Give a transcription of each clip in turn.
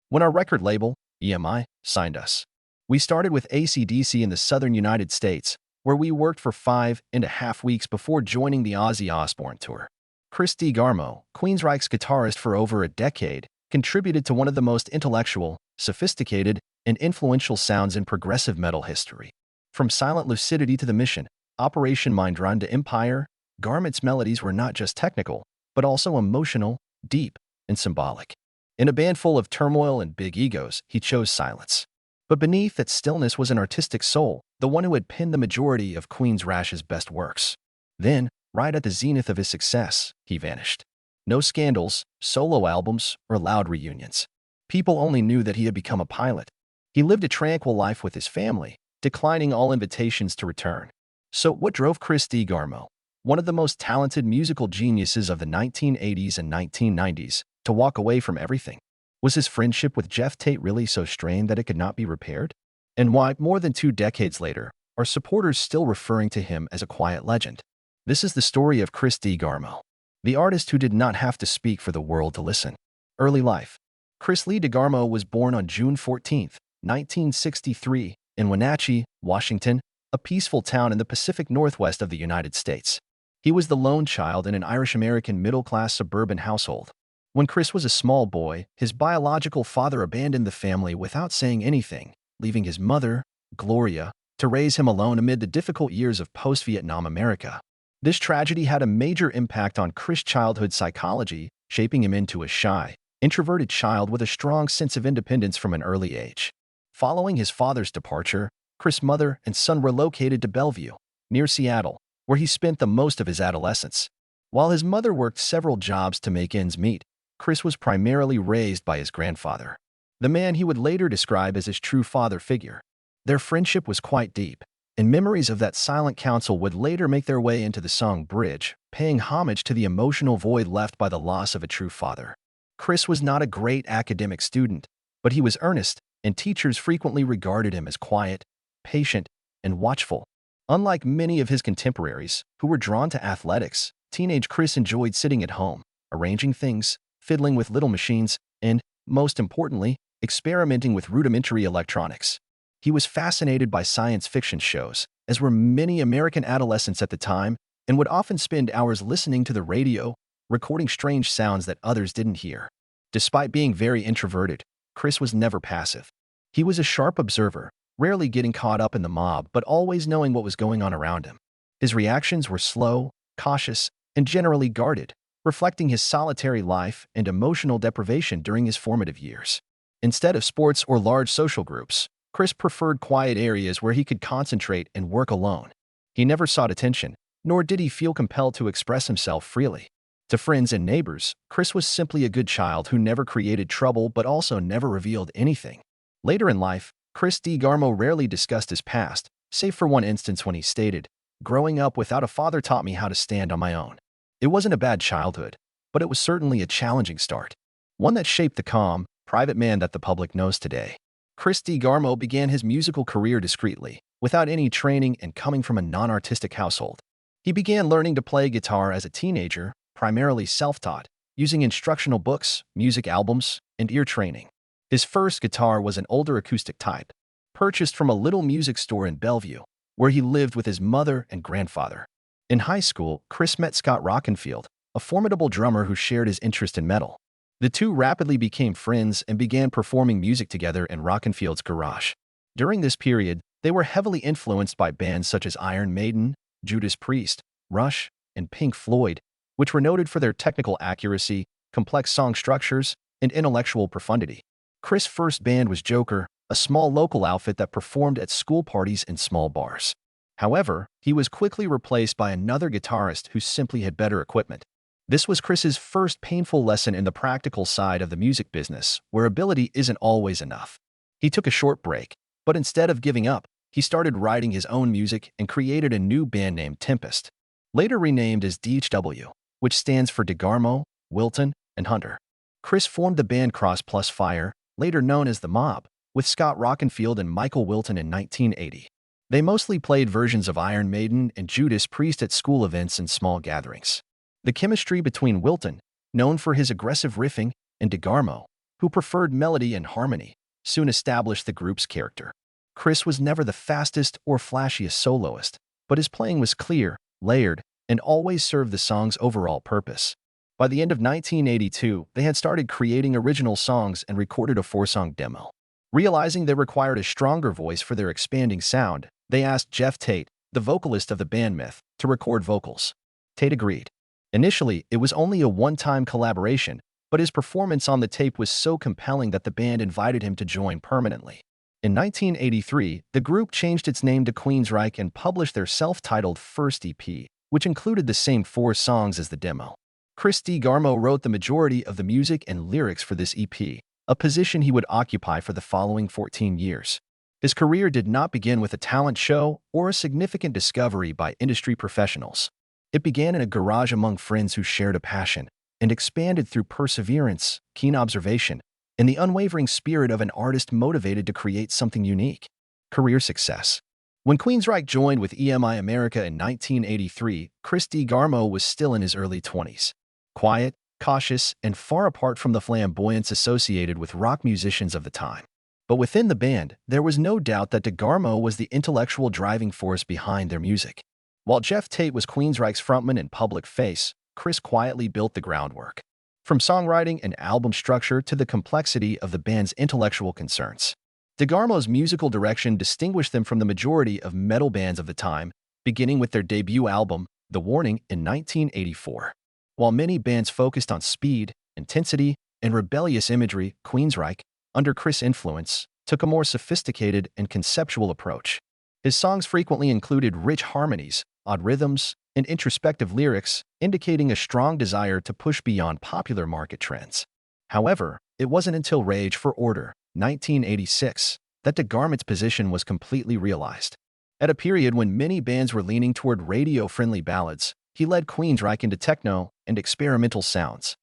when our record label, EMI, signed us. We started with AC/DC in the southern United States, where we worked for 5.5 weeks before joining the Ozzy Osbourne tour. Chris DeGarmo, Queensryche's guitarist for over a decade, contributed to one of the most intellectual, sophisticated, and influential sounds in progressive metal history. From Silent Lucidity to The Mission, Operation Mindrun to Empire, Garment's melodies were not just technical, but also emotional, deep, and symbolic. In a band full of turmoil and big egos, he chose silence. But beneath that stillness was an artistic soul, the one who had penned the majority of Queensryche's best works. Then, right at the zenith of his success, he vanished. No scandals, solo albums, or loud reunions. People only knew that he had become a pilot. He lived a tranquil life with his family, declining all invitations to return. So what drove Chris DeGarmo, one of the most talented musical geniuses of the 1980s and 1990s, to walk away from everything? Was his friendship with Jeff Tate really so strained that it could not be repaired? And why, more than 2 decades later, are supporters still referring to him as a quiet legend? This is the story of Chris DeGarmo, the artist who did not have to speak for the world to listen. Early life. Chris Lee DeGarmo was born on June 14, 1963, in Wenatchee, Washington, a peaceful town in the Pacific Northwest of the United States. He was the lone child in an Irish-American middle-class suburban household. When Chris was a small boy, his biological father abandoned the family without saying anything, leaving his mother, Gloria, to raise him alone amid the difficult years of post-Vietnam America. This tragedy had a major impact on Chris' childhood psychology, shaping him into a shy, introverted child with a strong sense of independence from an early age. Following his father's departure, Chris' mother and son relocated to Bellevue, near Seattle, where he spent the most of his adolescence. While his mother worked several jobs to make ends meet, Chris was primarily raised by his grandfather, the man he would later describe as his true father figure. Their friendship was quite deep, and memories of that silent counsel would later make their way into the song Bridge, paying homage to the emotional void left by the loss of a true father. Chris was not a great academic student, but he was earnest, and teachers frequently regarded him as quiet, patient, and watchful. Unlike many of his contemporaries, who were drawn to athletics, teenage Chris enjoyed sitting at home, arranging things, fiddling with little machines, and, most importantly, experimenting with rudimentary electronics. He was fascinated by science fiction shows, as were many American adolescents at the time, and would often spend hours listening to the radio, recording strange sounds that others didn't hear. Despite being very introverted, Chris was never passive. He was a sharp observer, rarely getting caught up in the mob but always knowing what was going on around him. His reactions were slow, cautious, and generally guarded, reflecting his solitary life and emotional deprivation during his formative years. Instead of sports or large social groups, Chris preferred quiet areas where he could concentrate and work alone. He never sought attention, nor did he feel compelled to express himself freely. To friends and neighbors, Chris was simply a good child who never created trouble but also never revealed anything. Later in life, Chris DeGarmo rarely discussed his past, save for one instance when he stated, "Growing up without a father taught me how to stand on my own." It wasn't a bad childhood, but it was certainly a challenging start, one that shaped the calm, private man that the public knows today. Chris DeGarmo began his musical career discreetly, without any training and coming from a non-artistic household. He began learning to play guitar as a teenager, primarily self-taught, using instructional books, music albums, and ear training. His first guitar was an older acoustic type, purchased from a little music store in Bellevue, where he lived with his mother and grandfather. In high school, Chris met Scott Rockenfield, a formidable drummer who shared his interest in metal. The two rapidly became friends and began performing music together in Rockenfield's garage. During this period, they were heavily influenced by bands such as Iron Maiden, Judas Priest, Rush, and Pink Floyd, which were noted for their technical accuracy, complex song structures, and intellectual profundity. Chris' first band was Joker, a small local outfit that performed at school parties and small bars. However, he was quickly replaced by another guitarist who simply had better equipment. This was Chris's first painful lesson in the practical side of the music business, where ability isn't always enough. He took a short break, but instead of giving up, he started writing his own music and created a new band named Tempest, later renamed as DHW, which stands for DeGarmo, Wilton, and Hunter. Chris formed the band Cross Plus Fire, later known as The Mob, with Scott Rockenfield and Michael Wilton in 1980. They mostly played versions of Iron Maiden and Judas Priest at school events and small gatherings. The chemistry between Wilton, known for his aggressive riffing, and DeGarmo, who preferred melody and harmony, soon established the group's character. Chris was never the fastest or flashiest soloist, but his playing was clear, layered, and always served the song's overall purpose. By the end of 1982, they had started creating original songs and recorded a 4-song demo. Realizing they required a stronger voice for their expanding sound, they asked Jeff Tate, the vocalist of the band Myth, to record vocals. Tate agreed. Initially, it was only a one-time collaboration, but his performance on the tape was so compelling that the band invited him to join permanently. In 1983, the group changed its name to Queensryche and published their self-titled first EP, which included the same 4 songs as the demo. Chris DeGarmo wrote the majority of the music and lyrics for this EP, a position he would occupy for the following 14 years. His career did not begin with a talent show or a significant discovery by industry professionals. It began in a garage among friends who shared a passion, and expanded through perseverance, keen observation, and the unwavering spirit of an artist motivated to create something unique. Career success. When Queensryche joined with EMI America in 1983, Chris DeGarmo was still in his early 20s. Quiet, cautious, and far apart from the flamboyance associated with rock musicians of the time. But within the band, there was no doubt that DeGarmo was the intellectual driving force behind their music. While Jeff Tate was Queensryche's frontman and public face, Chris quietly built the groundwork. From songwriting and album structure to the complexity of the band's intellectual concerns. DeGarmo's musical direction distinguished them from the majority of metal bands of the time, beginning with their debut album, The Warning, in 1984. While many bands focused on speed, intensity, and rebellious imagery, Queensryche, under Chris' influence, took a more sophisticated and conceptual approach. His songs frequently included rich harmonies, odd rhythms, and introspective lyrics, indicating a strong desire to push beyond popular market trends. However, it wasn't until Rage for Order, 1986, that DeGarmo's position was completely realized. At a period when many bands were leaning toward radio-friendly ballads, he led Queensryche into techno and experimental sounds.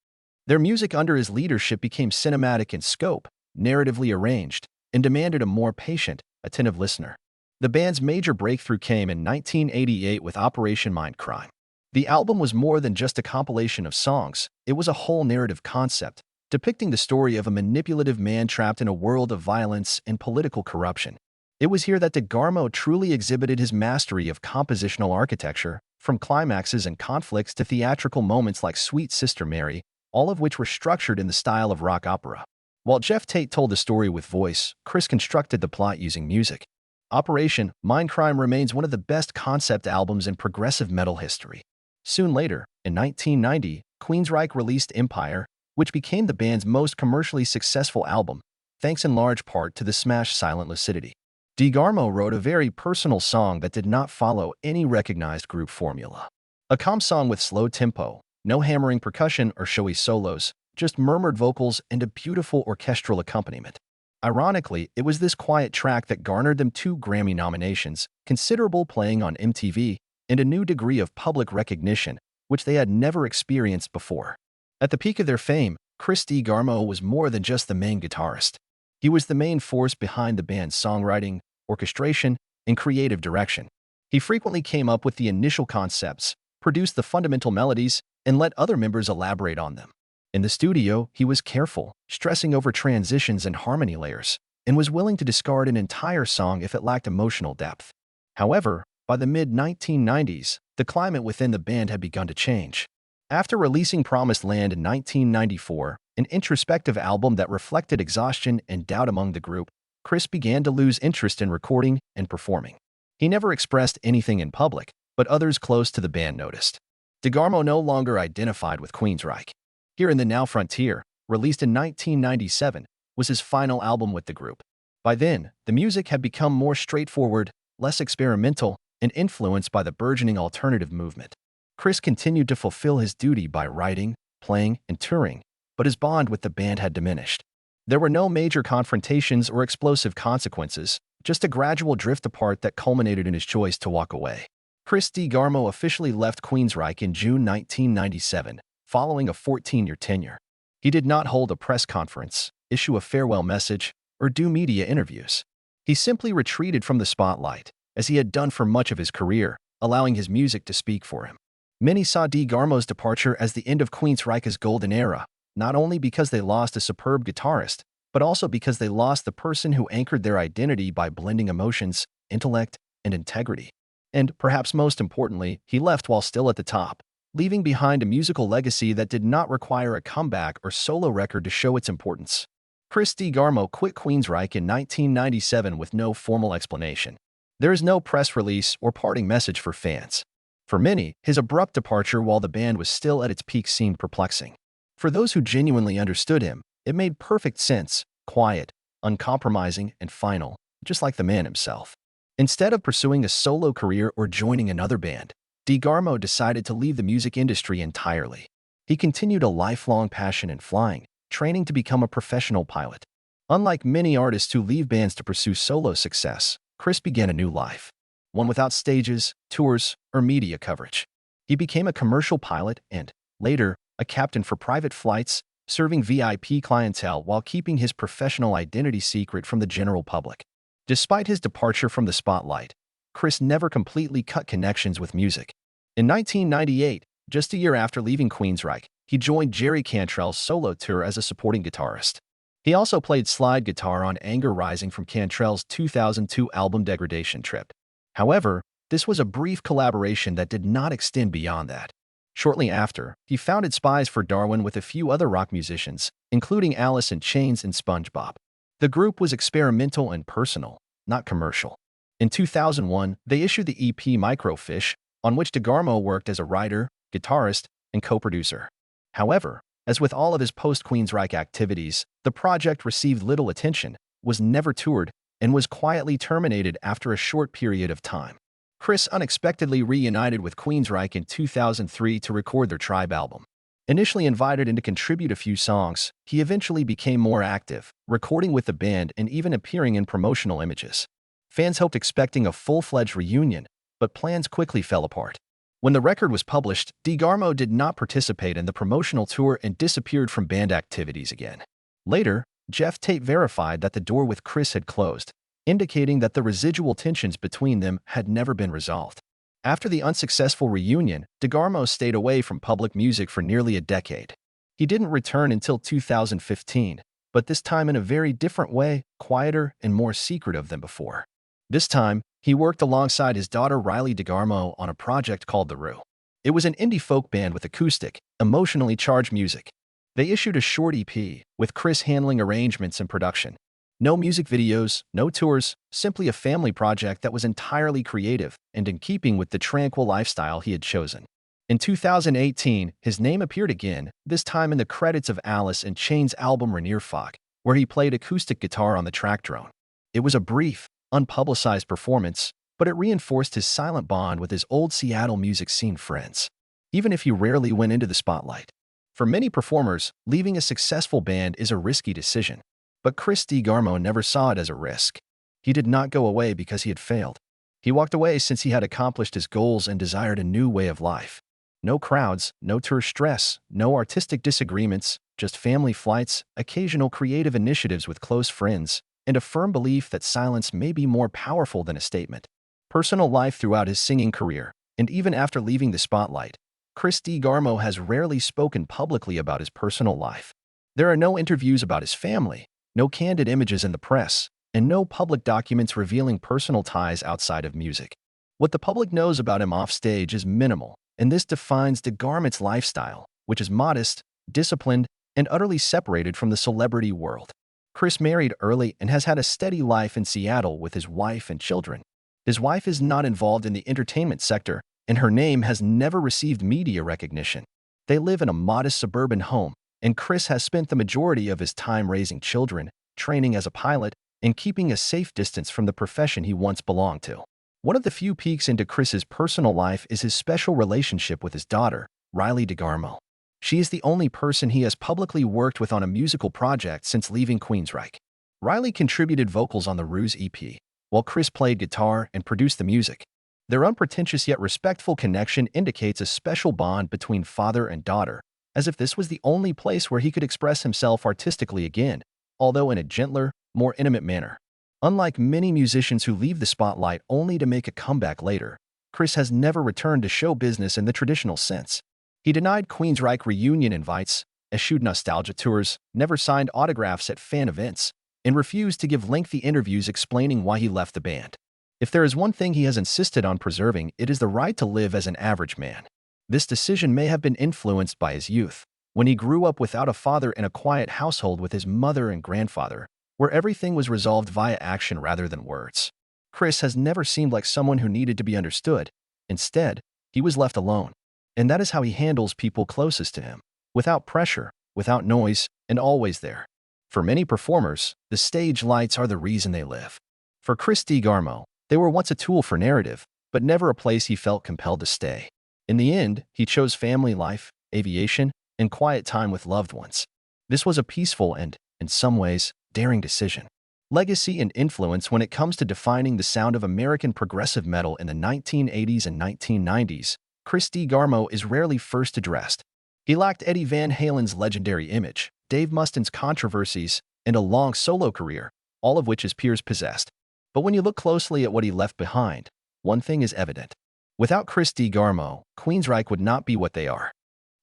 Their music under his leadership became cinematic in scope, narratively arranged, and demanded a more patient, attentive listener. The band's major breakthrough came in 1988 with Operation Mindcrime. The album was more than just a compilation of songs, it was a whole narrative concept, depicting the story of a manipulative man trapped in a world of violence and political corruption. It was here that DeGarmo truly exhibited his mastery of compositional architecture, from climaxes and conflicts to theatrical moments like Sweet Sister Mary, all of which were structured in the style of rock opera. While Jeff Tate told the story with voice, Chris constructed the plot using music. Operation Mindcrime remains one of the best concept albums in progressive metal history. Soon later, in 1990, Queensryche released Empire, which became the band's most commercially successful album, thanks in large part to the smash Silent Lucidity. DeGarmo wrote a very personal song that did not follow any recognized group formula. A calm song with slow tempo, no hammering percussion or showy solos, just murmured vocals and a beautiful orchestral accompaniment. Ironically, it was this quiet track that garnered them 2 Grammy nominations, considerable playing on MTV, and a new degree of public recognition, which they had never experienced before. At the peak of their fame, Chris DeGarmo was more than just the main guitarist. He was the main force behind the band's songwriting, orchestration, and creative direction. He frequently came up with the initial concepts, produced the fundamental melodies, and let other members elaborate on them. In the studio, he was careful, stressing over transitions and harmony layers, and was willing to discard an entire song if it lacked emotional depth. However, by the mid-1990s, the climate within the band had begun to change. After releasing Promised Land in 1994, an introspective album that reflected exhaustion and doubt among the group, Chris began to lose interest in recording and performing. He never expressed anything in public, but others close to the band noticed. DeGarmo no longer identified with Queensryche. Here in the Now Frontier, released in 1997, was his final album with the group. By then, the music had become more straightforward, less experimental, and influenced by the burgeoning alternative movement. Chris continued to fulfill his duty by writing, playing, and touring, but his bond with the band had diminished. There were no major confrontations or explosive consequences, just a gradual drift apart that culminated in his choice to walk away. Chris DeGarmo officially left Queensryche in June 1997, following a 14-year tenure. He did not hold a press conference, issue a farewell message, or do media interviews. He simply retreated from the spotlight, as he had done for much of his career, allowing his music to speak for him. Many saw DeGarmo's departure as the end of Queensryche's golden era, not only because they lost a superb guitarist, but also because they lost the person who anchored their identity by blending emotions, intellect, and integrity. And, perhaps most importantly, he left while still at the top, leaving behind a musical legacy that did not require a comeback or solo record to show its importance. Chris DeGarmo quit Queensryche in 1997 with no formal explanation. There is no press release or parting message for fans. For many, his abrupt departure while the band was still at its peak seemed perplexing. For those who genuinely understood him, it made perfect sense, quiet, uncompromising, and final, just like the man himself. Instead of pursuing a solo career or joining another band, DeGarmo decided to leave the music industry entirely. He continued a lifelong passion in flying, training to become a professional pilot. Unlike many artists who leave bands to pursue solo success, Chris began a new life, one without stages, tours, or media coverage. He became a commercial pilot and, later, a captain for private flights, serving VIP clientele while keeping his professional identity secret from the general public. Despite his departure from the spotlight, Chris never completely cut connections with music. In 1998, just a year after leaving Queensryche, he joined Jerry Cantrell's solo tour as a supporting guitarist. He also played slide guitar on Anger Rising from Cantrell's 2002 album Degradation Trip. However, this was a brief collaboration that did not extend beyond that. Shortly after, he founded Spies for Darwin with a few other rock musicians, including Alice in Chains and SpongeBob. The group was experimental and personal, not commercial. In 2001, they issued the EP Microfiche, on which DeGarmo worked as a writer, guitarist, and co-producer. However, as with all of his post-Queensryche activities, the project received little attention, was never toured, and was quietly terminated after a short period of time. Chris unexpectedly reunited with Queensryche in 2003 to record their Tribe album. Initially invited in to contribute a few songs, he eventually became more active, recording with the band and even appearing in promotional images. Fans hoped expecting a full-fledged reunion, but plans quickly fell apart. When the record was published, DeGarmo did not participate in the promotional tour and disappeared from band activities again. Later, Jeff Tate verified that the door with Chris had closed, indicating that the residual tensions between them had never been resolved. After the unsuccessful reunion, DeGarmo stayed away from public music for nearly a decade. He didn't return until 2015, but this time in a very different way, quieter and more secretive than before. This time, he worked alongside his daughter Riley DeGarmo on a project called The Rue. It was an indie folk band with acoustic, emotionally charged music. They issued a short EP, with Chris handling arrangements and production. No music videos, no tours, simply a family project that was entirely creative and in keeping with the tranquil lifestyle he had chosen. In 2018, his name appeared again, this time in the credits of Alice in Chains' album Rainier Fog, where he played acoustic guitar on the track drone. It was a brief, unpublicized performance, but it reinforced his silent bond with his old Seattle music scene friends, even if he rarely went into the spotlight. For many performers, leaving a successful band is a risky decision. But Chris DeGarmo never saw it as a risk. He did not go away because he had failed. He walked away since he had accomplished his goals and desired a new way of life. No crowds, no tour stress, no artistic disagreements, just family flights, occasional creative initiatives with close friends, and a firm belief that silence may be more powerful than a statement. Personal life throughout his singing career, and even after leaving the spotlight, Chris DeGarmo has rarely spoken publicly about his personal life. There are no interviews about his family, no candid images in the press, and no public documents revealing personal ties outside of music. What the public knows about him offstage is minimal, and this defines DeGarmo's lifestyle, which is modest, disciplined, and utterly separated from the celebrity world. Chris married early and has had a steady life in Seattle with his wife and children. His wife is not involved in the entertainment sector, and her name has never received media recognition. They live in a modest suburban home, and Chris has spent the majority of his time raising children, training as a pilot, and keeping a safe distance from the profession he once belonged to. One of the few peeks into Chris's personal life is his special relationship with his daughter, Riley DeGarmo. She is the only person he has publicly worked with on a musical project since leaving Queensryche. Riley contributed vocals on the Rue's EP, while Chris played guitar and produced the music. Their unpretentious yet respectful connection indicates a special bond between father and daughter, as if this was the only place where he could express himself artistically again, although in a gentler, more intimate manner. Unlike many musicians who leave the spotlight only to make a comeback later, Chris has never returned to show business in the traditional sense. He denied Queensryche reunion invites, eschewed nostalgia tours, never signed autographs at fan events, and refused to give lengthy interviews explaining why he left the band. If there is one thing he has insisted on preserving, it is the right to live as an average man. This decision may have been influenced by his youth, when he grew up without a father in a quiet household with his mother and grandfather, where everything was resolved via action rather than words. Chris has never seemed like someone who needed to be understood. Instead, he was left alone. And that is how he handles people closest to him, without pressure, without noise, and always there. For many performers, the stage lights are the reason they live. For Chris DeGarmo, they were once a tool for narrative, but never a place he felt compelled to stay. In the end, he chose family life, aviation, and quiet time with loved ones. This was a peaceful and, in some ways, daring decision. Legacy and influence. When it comes to defining the sound of American progressive metal in the 1980s and 1990s, Chris DeGarmo is rarely first addressed. He lacked Eddie Van Halen's legendary image, Dave Mustaine's controversies, and a long solo career, all of which his peers possessed. But when you look closely at what he left behind, one thing is evident. Without Chris DeGarmo, Queensrÿche would not be what they are.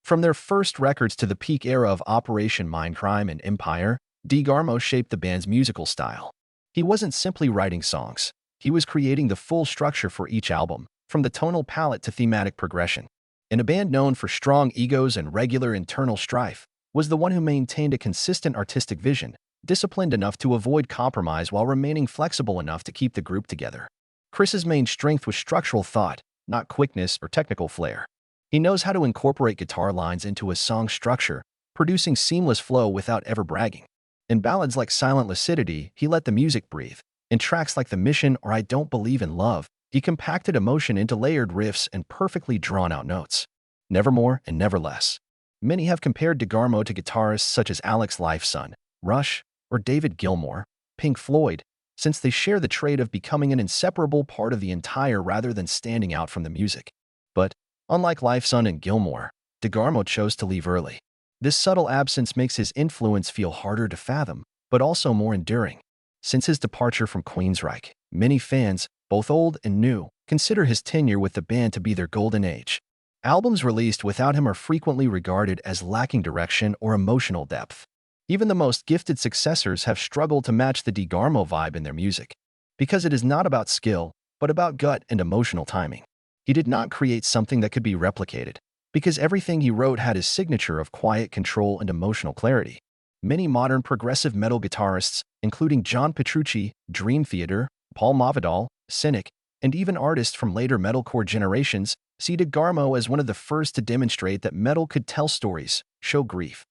From their first records to the peak era of Operation Mindcrime and Empire, DeGarmo shaped the band's musical style. He wasn't simply writing songs. He was creating the full structure for each album, from the tonal palette to thematic progression. And a band known for strong egos and regular internal strife was the one who maintained a consistent artistic vision, disciplined enough to avoid compromise while remaining flexible enough to keep the group together. Chris's main strength was structural thought, not quickness or technical flair. He knows how to incorporate guitar lines into a song structure, producing seamless flow without ever bragging. In ballads like Silent Lucidity, he let the music breathe. In tracks like The Mission or I Don't Believe in Love, he compacted emotion into layered riffs and perfectly drawn-out notes. Never more and never less. Many have compared DeGarmo to guitarists such as Alex Lifeson, Rush, or David Gilmour, Pink Floyd, since they share the trait of becoming an inseparable part of the entire rather than standing out from the music. But, unlike Lifeson and Gilmour, DeGarmo chose to leave early. This subtle absence makes his influence feel harder to fathom, but also more enduring. Since his departure from Queensryche, many fans, both old and new, consider his tenure with the band to be their golden age. Albums released without him are frequently regarded as lacking direction or emotional depth. Even the most gifted successors have struggled to match the DeGarmo vibe in their music, because it is not about skill, but about gut and emotional timing. He did not create something that could be replicated, because everything he wrote had his signature of quiet control and emotional clarity. Many modern progressive metal guitarists, including John Petrucci, Dream Theater, Paul Mavidal, Cynic, and even artists from later metalcore generations, see DeGarmo as one of the first to demonstrate that metal could tell stories, show grief,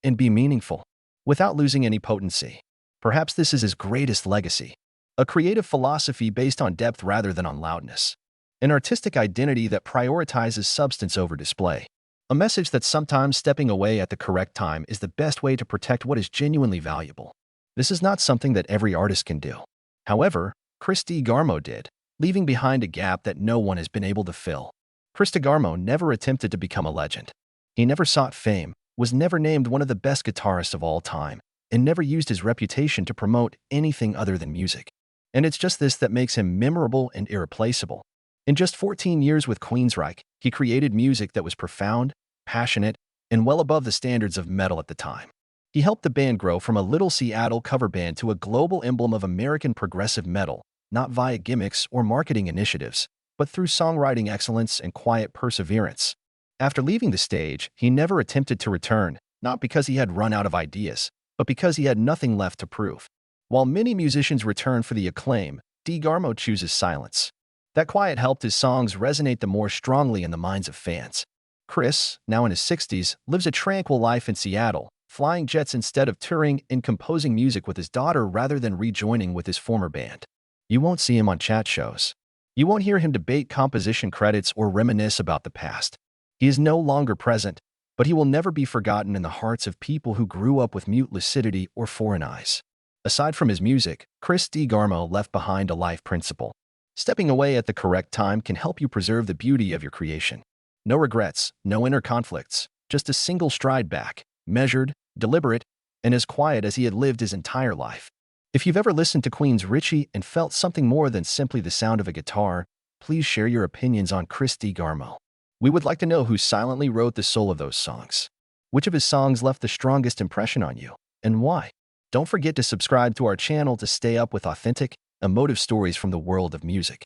and be meaningful, without losing any potency. Perhaps this is his greatest legacy. A creative philosophy based on depth rather than on loudness. An artistic identity that prioritizes substance over display. A message that sometimes stepping away at the correct time is the best way to protect what is genuinely valuable. This is not something that every artist can do. However, Chris DeGarmo did, leaving behind a gap that no one has been able to fill. Chris DeGarmo never attempted to become a legend. He never sought fame, was never named one of the best guitarists of all time, and never used his reputation to promote anything other than music. And it's just this that makes him memorable and irreplaceable. In just 14 years with Queensryche, he created music that was profound, passionate, and well above the standards of metal at the time. He helped the band grow from a little Seattle cover band to a global emblem of American progressive metal, not via gimmicks or marketing initiatives, but through songwriting excellence and quiet perseverance. After leaving the stage, he never attempted to return, not because he had run out of ideas, but because he had nothing left to prove. While many musicians return for the acclaim, DeGarmo chooses silence. That quiet helped his songs resonate the more strongly in the minds of fans. Chris, now in his 60s, lives a tranquil life in Seattle, flying jets instead of touring and composing music with his daughter rather than rejoining with his former band. You won't see him on chat shows. You won't hear him debate composition credits or reminisce about the past. He is no longer present, but he will never be forgotten in the hearts of people who grew up with Mute Lucidity or Foreign Eyes. Aside from his music, Chris DeGarmo left behind a life principle. Stepping away at the correct time can help you preserve the beauty of your creation. No regrets, no inner conflicts, just a single stride back, measured, deliberate, and as quiet as he had lived his entire life. If you've ever listened to Queensrÿche and felt something more than simply the sound of a guitar, please share your opinions on Chris DeGarmo. We would like to know who silently wrote the soul of those songs. Which of his songs left the strongest impression on you, and why? Don't forget to subscribe to our channel to stay up with authentic, emotive stories from the world of music.